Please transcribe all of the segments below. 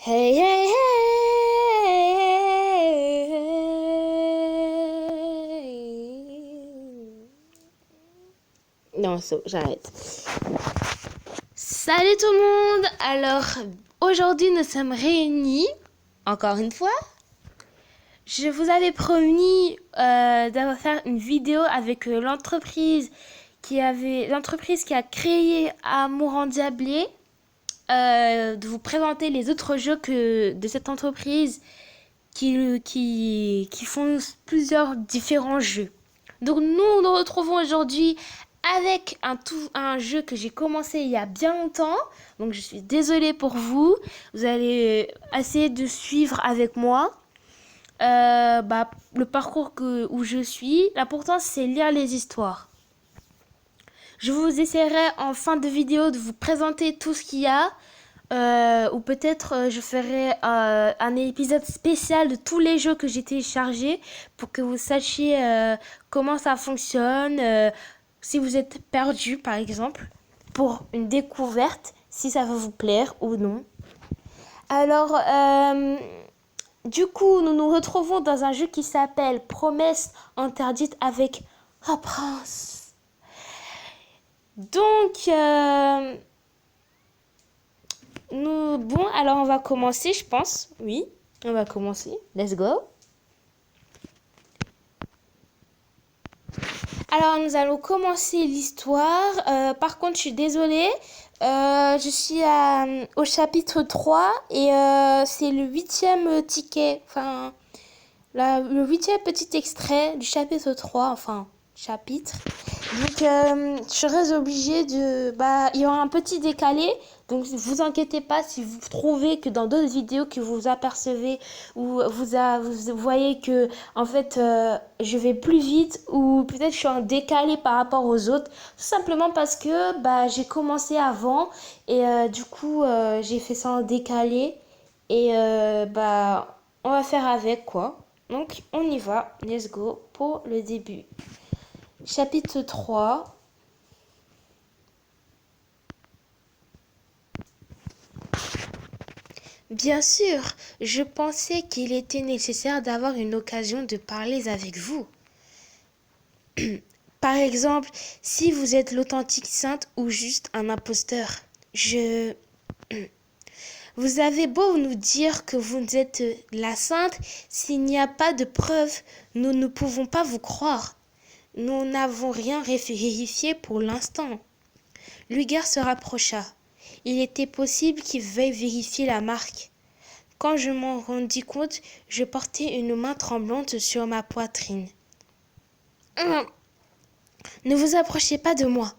Hey, hey, hey. Non, j'arrête. Salut tout le monde. Alors, aujourd'hui, nous sommes réunis, encore une fois. Je vous avais promis d'avoir faire une vidéo avec l'entreprise qui a créé Amour Endiablé. De vous présenter les autres jeux de cette entreprise qui font plusieurs différents jeux. Donc nous retrouvons aujourd'hui avec un jeu que j'ai commencé il y a bien longtemps. Donc je suis désolée pour vous. Vous allez essayer de suivre avec moi le parcours où je suis. L'important c'est lire les histoires. Je vous essaierai en fin de vidéo de vous présenter tout ce qu'il y a. Ou peut-être je ferai un épisode spécial de tous les jeux que j'ai téléchargés pour que vous sachiez comment ça fonctionne, si vous êtes perdu par exemple, pour une découverte, si ça va vous plaire ou non. Alors, du coup, nous nous retrouvons dans un jeu qui s'appelle Promesse interdite avec un prince. Donc, bon, alors on va commencer, je pense. Oui, on va commencer. Let's go. Alors, nous allons commencer l'histoire. Par contre, je suis désolée. Je suis au chapitre 3 et c'est le 8e ticket. Enfin, le 8e petit extrait du chapitre 3. Enfin, chapitre. Donc, je serais obligée de... il y aura un petit décalé. Donc, vous inquiétez pas si vous trouvez que dans d'autres vidéos que vous apercevez ou vous voyez que, en fait, je vais plus vite ou peut-être je suis en décalé par rapport aux autres. Tout simplement parce que j'ai commencé avant et du coup, j'ai fait ça en décalé. Et on va faire avec quoi. Donc, on y va. Let's go pour le début. Chapitre 3. Bien sûr, je pensais qu'il était nécessaire d'avoir une occasion de parler avec vous. Par exemple, si vous êtes l'authentique sainte ou juste un imposteur. Vous avez beau nous dire que vous êtes la sainte, s'il n'y a pas de preuves, nous ne pouvons pas vous croire. Nous n'avons rien vérifié pour l'instant. Lugar se rapprocha. Il était possible qu'il veuille vérifier la marque. Quand je m'en rendis compte, je portais une main tremblante sur ma poitrine. Ne vous approchez pas de moi.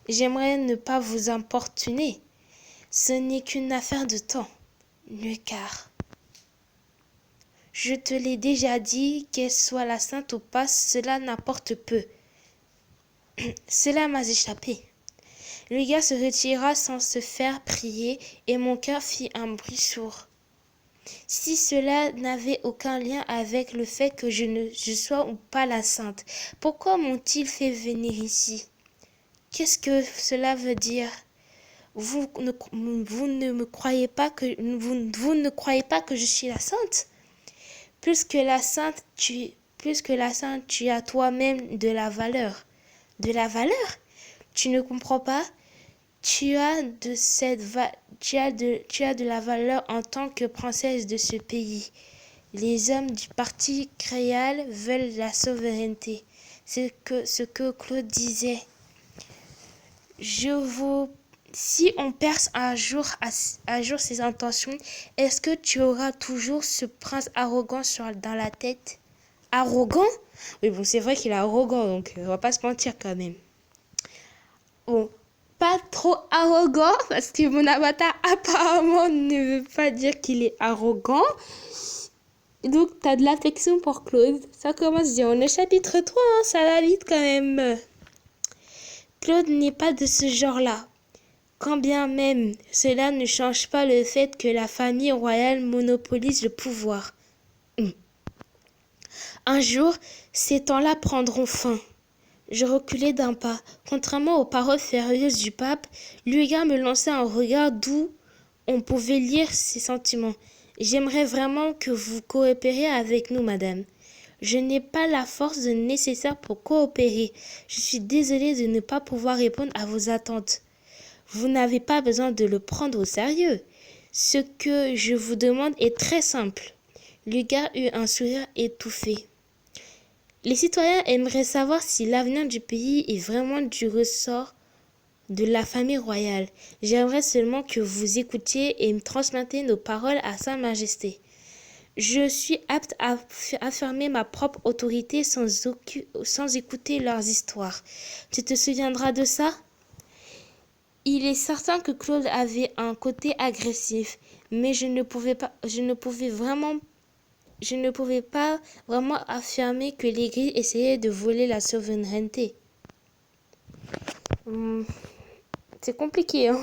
J'aimerais ne pas vous importuner. Ce n'est qu'une affaire de temps. Lugar. Je te l'ai déjà dit, qu'elle soit la sainte ou pas, cela n'importe peu. Cela m'a échappé. Le gars se retira sans se faire prier et mon cœur fit un bruit sourd. Si cela n'avait aucun lien avec le fait que je sois ou pas la sainte, pourquoi m'ont-ils fait venir ici? Qu'est-ce que cela veut dire? Vous ne croyez pas que je suis la sainte? Plus que la sainte, tu as toi-même de la valeur. De la valeur? Tu ne comprends pas? Tu as de la valeur en tant que princesse de ce pays. Les hommes du parti créal veulent la souveraineté. C'est ce que Claude disait. Si on perce à jour ses intentions, est-ce que tu auras toujours ce prince arrogant dans la tête? Arrogant? Oui, bon, c'est vrai qu'il est arrogant, donc on va pas se mentir quand même. Bon, pas trop arrogant, parce que mon avatar apparemment ne veut pas dire qu'il est arrogant. Donc, t'as de l'affection pour Claude. Ça commence bien. On est chapitre 3, hein, ça va vite quand même. Claude n'est pas de ce genre-là. Quand bien même, cela ne change pas le fait que la famille royale monopolise le pouvoir. Un jour, ces temps-là prendront fin. Je reculai d'un pas. Contrairement aux paroles furieuses du pape, Lugar me lançait un regard d'où on pouvait lire ses sentiments. J'aimerais vraiment que vous coopériez avec nous, madame. Je n'ai pas la force nécessaire pour coopérer. Je suis désolée de ne pas pouvoir répondre à vos attentes. Vous n'avez pas besoin de le prendre au sérieux. Ce que je vous demande est très simple. Lugar eut un sourire étouffé. Les citoyens aimeraient savoir si l'avenir du pays est vraiment du ressort de la famille royale. J'aimerais seulement que vous écoutiez et me transmettiez nos paroles à Sa Majesté. Je suis apte à affirmer ma propre autorité sans écouter leurs histoires. Tu te souviendras de ça? Il est certain que Claude avait un côté agressif, mais je ne pouvais pas vraiment affirmer que l'Église essayait de voler la souveraineté. C'est compliqué, hein?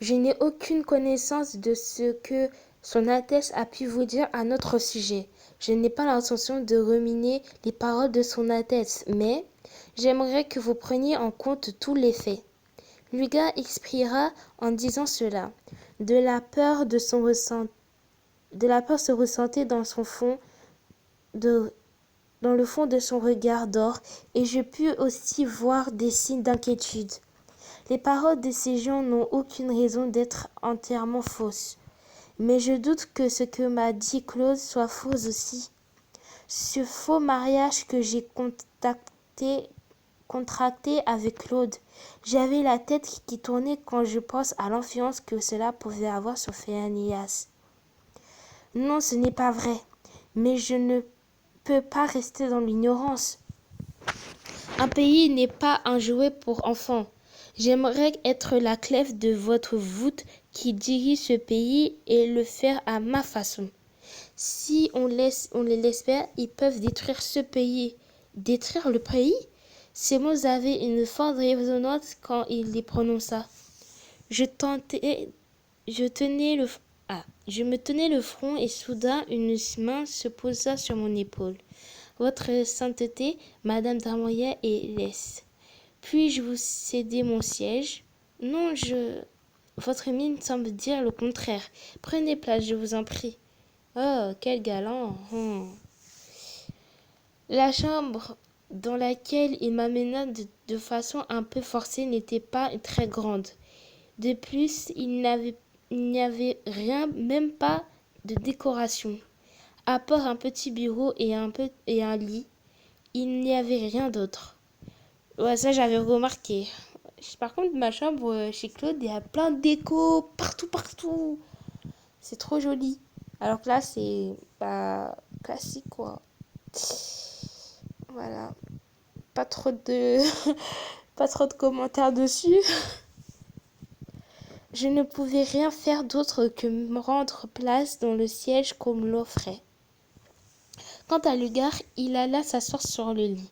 Je n'ai aucune connaissance de ce que Son Altesse a pu vous dire à notre sujet. Je n'ai pas l'intention de ruminer les paroles de Son Altesse, mais j'aimerais que vous preniez en compte tous les faits. Lugar expira en disant cela. De la peur se ressentait dans le fond de son regard d'or, et je pus aussi voir des signes d'inquiétude. Les paroles de ces gens n'ont aucune raison d'être entièrement fausses. Mais je doute que ce que m'a dit Claude soit faux aussi. Ce faux mariage que j'ai contracté avec Claude, j'avais la tête qui tournait quand je pense à l'influence que cela pouvait avoir sur Phineas. Non, ce n'est pas vrai, mais je ne peux pas rester dans l'ignorance. Un pays n'est pas un jouet pour enfants. J'aimerais être la clef de votre voûte qui dirige ce pays et le faire à ma façon. Si on les laisse faire, ils peuvent détruire ce pays. Détruire le pays? Ces mots avaient une forte résonance quand il les prononça. Je me tenais le front et soudain une main se posa sur mon épaule. Votre sainteté, Madame d'Armoya est laisse. Puis-je vous céder mon siège? Non, Votre mine semble dire le contraire. Prenez place, je vous en prie. Oh, quel galant! La chambre dans laquelle il m'amena de façon un peu forcée n'était pas très grande. De plus, il n'y avait rien, même pas de décoration. À part un petit bureau et un lit, il n'y avait rien d'autre. Ouais, ça j'avais remarqué. Par contre, ma chambre chez Claude, il y a plein de déco partout. C'est trop joli. Alors que là, c'est pas classique, quoi. Voilà. Pas trop de, pas trop de commentaires dessus. Je ne pouvais rien faire d'autre que me rendre place dans le siège qu'on me l'offrait. Quant à Lugar, il alla s'asseoir sur le lit.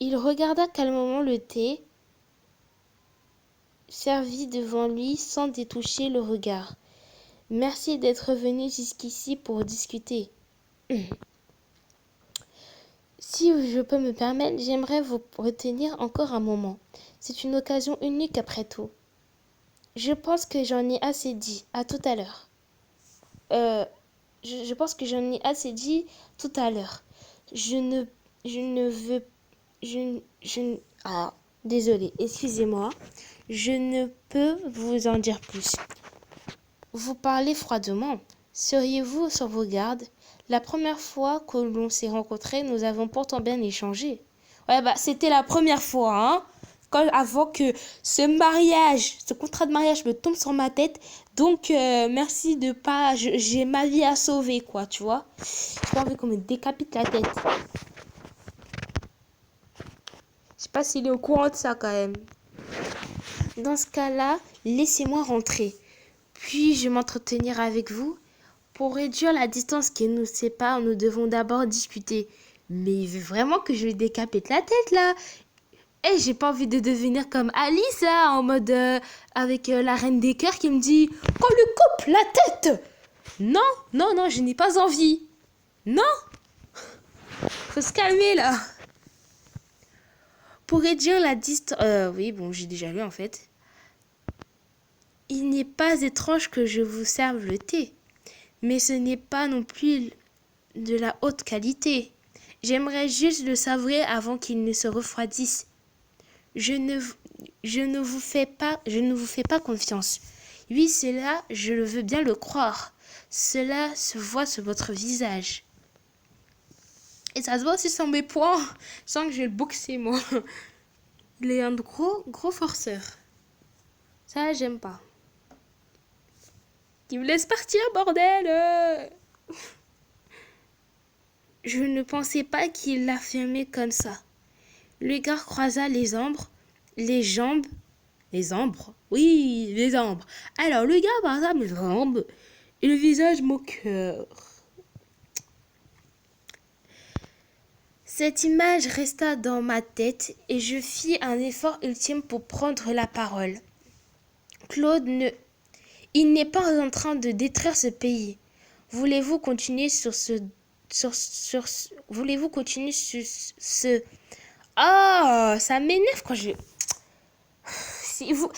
Il regarda calmement le thé servi devant lui sans détoucher le regard. Merci d'être venu jusqu'ici pour discuter. Si je peux me permettre, j'aimerais vous retenir encore un moment. C'est une occasion unique après tout. Je pense que j'en ai assez dit. À tout à l'heure. Je pense que j'en ai assez dit tout à l'heure. Désolée, excusez-moi. Je ne peux vous en dire plus. Vous parlez froidement. Seriez-vous sur vos gardes? La première fois que l'on s'est rencontrés, nous avons pourtant bien échangé. Ouais, c'était la première fois, hein. Avant que ce contrat de mariage me tombe sur ma tête. Donc, merci de pas... J'ai ma vie à sauver, quoi, tu vois. J'ai pas envie qu'on me décapite la tête. Je sais pas s'il est au courant de ça, quand même. Dans ce cas-là, laissez-moi rentrer. Puis-je m'entretenir avec vous? Pour réduire la distance qui nous sépare, nous devons d'abord discuter. Mais il veut vraiment que je lui décapite la tête, là. Et j'ai pas envie de devenir comme Alice, là, en mode avec la reine des cœurs qui me dit qu'on lui coupe la tête. Non, je n'ai pas envie. Non. Faut se calmer, là. Pour réduire la distance... oui, bon, j'ai déjà lu, en fait. Il n'est pas étrange que je vous serve le thé, mais ce n'est pas non plus de la haute qualité. J'aimerais juste le savourer avant qu'il ne se refroidisse. Je ne vous fais pas confiance. Oui, cela, je le veux bien le croire. Cela se voit sur votre visage. Et ça se voit aussi sur mes poings. Je sens que je vais le boxer, moi. Il est un gros forceur. Ça, j'aime pas. Qui me laisse partir, bordel! Je ne pensais pas qu'il l'affirmait comme ça. Le gars croisa les ambres, les jambes. Les ambres? Oui, les ambres. Alors, le gars croisa mes jambes et le visage moqueur. Cette image resta dans ma tête et je fis un effort ultime pour prendre la parole. Claude il n'est pas en train de détruire ce pays. Voulez-vous continuer voulez-vous continuer sur ce... Oh, ça m'énerve quand je... Si vous...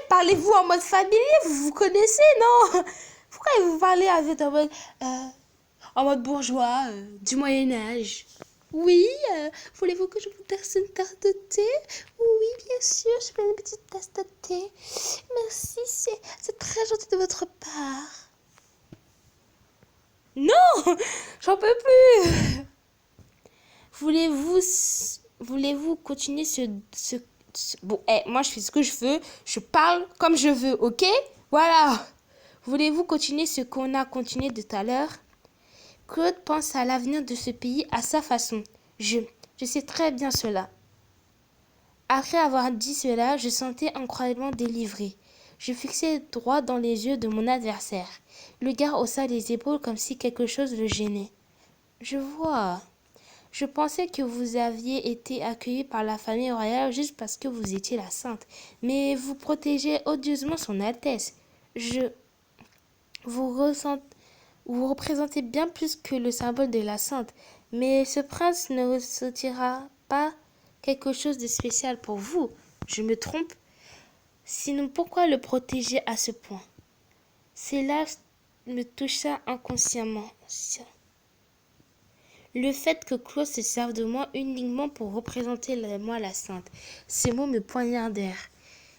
parlez-vous en mode familier, vous vous connaissez, non? Pourquoi vous parlez avec en mode bourgeois, du Moyen-Âge? Oui, voulez-vous que je vous verse une tasse de thé? Oui, bien sûr, je fais une petite tasse de thé. Merci, c'est très gentil de votre part. Non, j'en peux plus. Voulez-vous continuer Bon, moi je fais ce que je veux, je parle comme je veux, ok? Voilà. Voulez-vous continuer ce qu'on a continué de tout à l'heure? Claude pense à l'avenir de ce pays à sa façon. Je sais très bien cela. Après avoir dit cela, je sentais incroyablement délivré. Je fixai droit dans les yeux de mon adversaire. Le gars haussa les épaules comme si quelque chose le gênait. Je vois. Je pensais que vous aviez été accueilli par la famille royale juste parce que vous étiez la sainte. Mais vous protégez odieusement son Altesse. Vous représentez bien plus que le symbole de la sainte. Mais ce prince ne ressortira pas quelque chose de spécial pour vous. Je me trompe? Sinon, pourquoi le protéger à ce point? Cela me toucha inconsciemment. Le fait que Claude se serve de moi uniquement pour représenter moi la sainte. Ces mots me poignardèrent.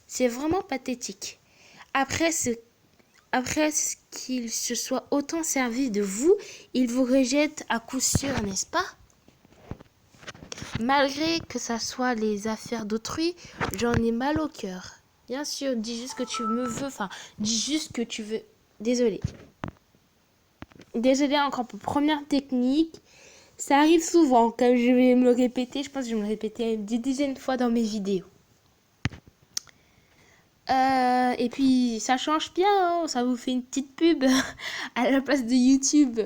C'est vraiment pathétique. Après qu'il se soit autant servi de vous, il vous rejette à coup sûr, n'est-ce pas? Malgré que ça soit les affaires d'autrui, j'en ai mal au cœur. Bien sûr, dis juste que tu me veux, dis juste que tu veux. Désolée. Désolée encore pour première technique. Ça arrive souvent, comme je vais me le répéter, je pense que je vais me le répéter des dizaines de fois dans mes vidéos. Et puis, ça change bien, hein, ça vous fait une petite pub à la place de YouTube.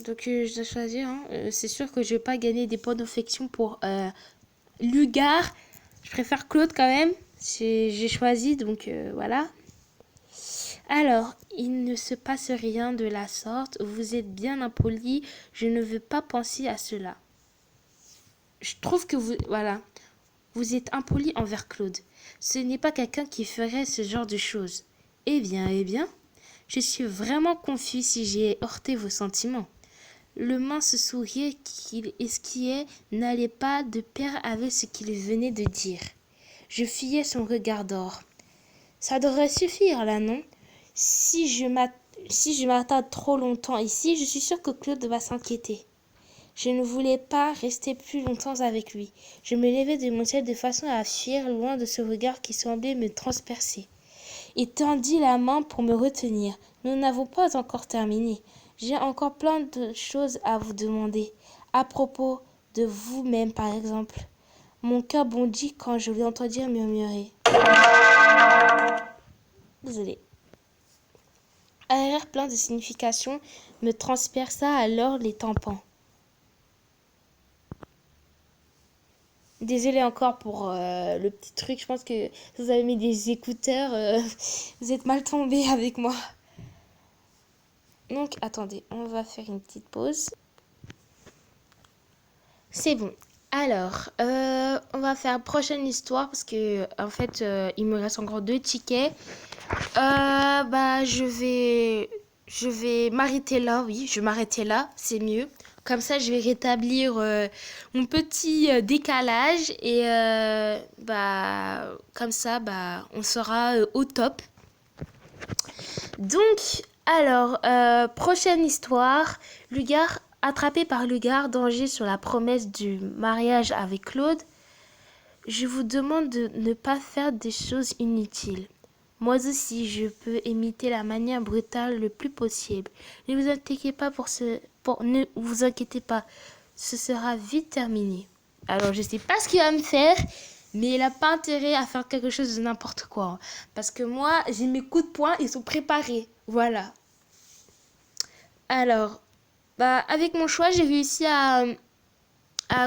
Donc, je dois choisir. Hein. C'est sûr que je vais pas gagner des points d'affection pour Lugar. Je préfère Claude quand même. J'ai choisi, donc voilà. Alors, il ne se passe rien de la sorte. Vous êtes bien impoli. Je ne veux pas penser à cela. Je trouve que vous êtes impoli envers Claude. Ce n'est pas quelqu'un qui ferait ce genre de choses. Eh bien, je suis vraiment confus si j'ai heurté vos sentiments. Le mince sourire qu'il esquissait n'allait pas de pair avec ce qu'il venait de dire. Je fuyais son regard d'or. Ça devrait suffire là, non? Si je m'attarde trop longtemps ici, je suis sûre que Claude va s'inquiéter. Je ne voulais pas rester plus longtemps avec lui. Je me levai de mon siège de façon à fuir loin de ce regard qui semblait me transpercer. Il tendit la main pour me retenir. Nous n'avons pas encore terminé. J'ai encore plein de choses à vous demander. À propos de vous-même, par exemple. Mon cœur bondit quand je l'entendis murmurer. Désolée. Un rire plein de signification me transperça alors les tympans. Désolée encore pour le petit truc. Je pense que vous avez mis des écouteurs. Vous êtes mal tombés avec moi. Donc, attendez. On va faire une petite pause. C'est bon. Alors, on va faire prochaine histoire parce que en fait, il me reste encore 2 tickets. Bah, je vais m'arrêter là. Oui, je vais m'arrêter là, c'est mieux. Comme ça, je vais rétablir mon petit décalage et bah, comme ça, bah, on sera au top. Donc, alors, prochaine histoire. Lugar, attrapé par Lugar, danger sur la promesse du mariage avec Claude. Je vous demande de ne pas faire des choses inutiles. Moi aussi, je peux imiter la manière brutale le plus possible. Ne vous inquiétez pas ne vous inquiétez pas, ce sera vite terminé. Alors, je sais pas ce qu'il va me faire, mais il n'a pas intérêt à faire quelque chose de n'importe quoi. Hein. Parce que moi, j'ai mes coups de poing, ils sont préparés. Voilà. Alors, bah, avec mon choix, j'ai réussi à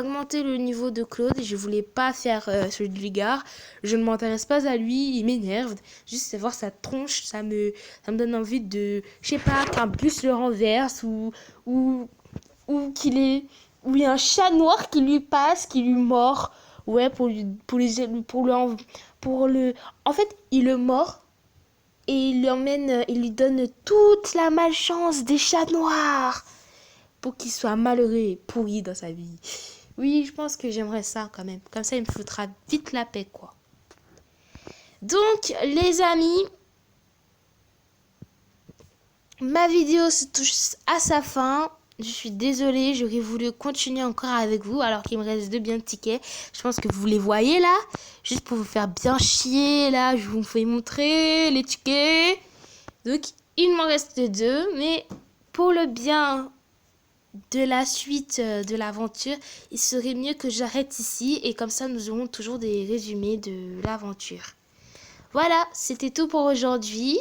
augmenter le niveau de Claude. Je voulais pas faire celui de Ligard. Je ne m'intéresse pas à lui, il m'énerve. Juste voir sa tronche, ça me donne envie de, je sais pas, qu'un bus le renverse ou qu'il est, ou il y a un chat noir qui lui passe, qui lui mord. Ouais, pour le, en fait, il le mord et il lui donne toute la malchance des chats noirs pour qu'il soit malheureux et pourri dans sa vie. Oui, je pense que j'aimerais ça quand même. Comme ça, il me foutra vite la paix, quoi. Donc, les amis, ma vidéo se touche à sa fin. Je suis désolée, j'aurais voulu continuer encore avec vous alors qu'il me reste 2 bien de tickets. Je pense que vous les voyez là. Juste pour vous faire bien chier, là, je vous fais montrer les tickets. Donc, il m'en reste 2, mais pour le bien de la suite de l'aventure, il serait mieux que j'arrête ici et comme ça nous aurons toujours des résumés de l'aventure. Voilà, c'était tout pour aujourd'hui.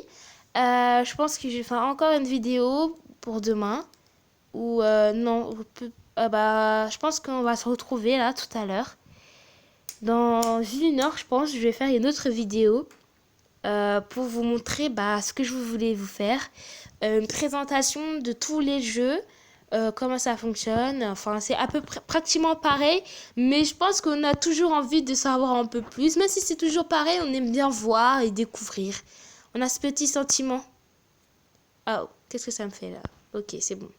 Je pense que je vais faire encore une vidéo pour demain. Ou non, bah, je pense qu'on va se retrouver là tout à l'heure. Dans 1 heure, je pense, je vais faire une autre vidéo pour vous montrer bah, ce que je voulais vous faire. Une présentation de tous les jeux. Comment ça fonctionne. Enfin, c'est à peu près pratiquement pareil, mais je pense qu'on a toujours envie de savoir un peu plus. Même si c'est toujours pareil, on aime bien voir et découvrir. On a ce petit sentiment. Oh, qu'est-ce que ça me fait là? Ok, c'est bon.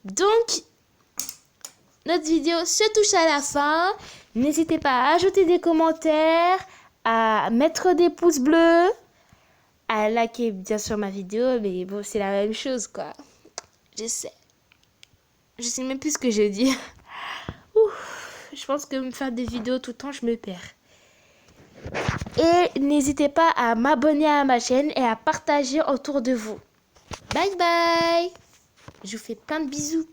Donc, notre vidéo se touche à la fin. N'hésitez pas à ajouter des commentaires, à mettre des pouces bleus, à liker bien sûr ma vidéo, mais bon, c'est la même chose quoi. Je sais. Je sais même plus ce que je dis. Ouf, je pense que me faire des vidéos tout le temps, je me perds. Et n'hésitez pas à m'abonner à ma chaîne et à partager autour de vous. Bye bye. Je vous fais plein de bisous.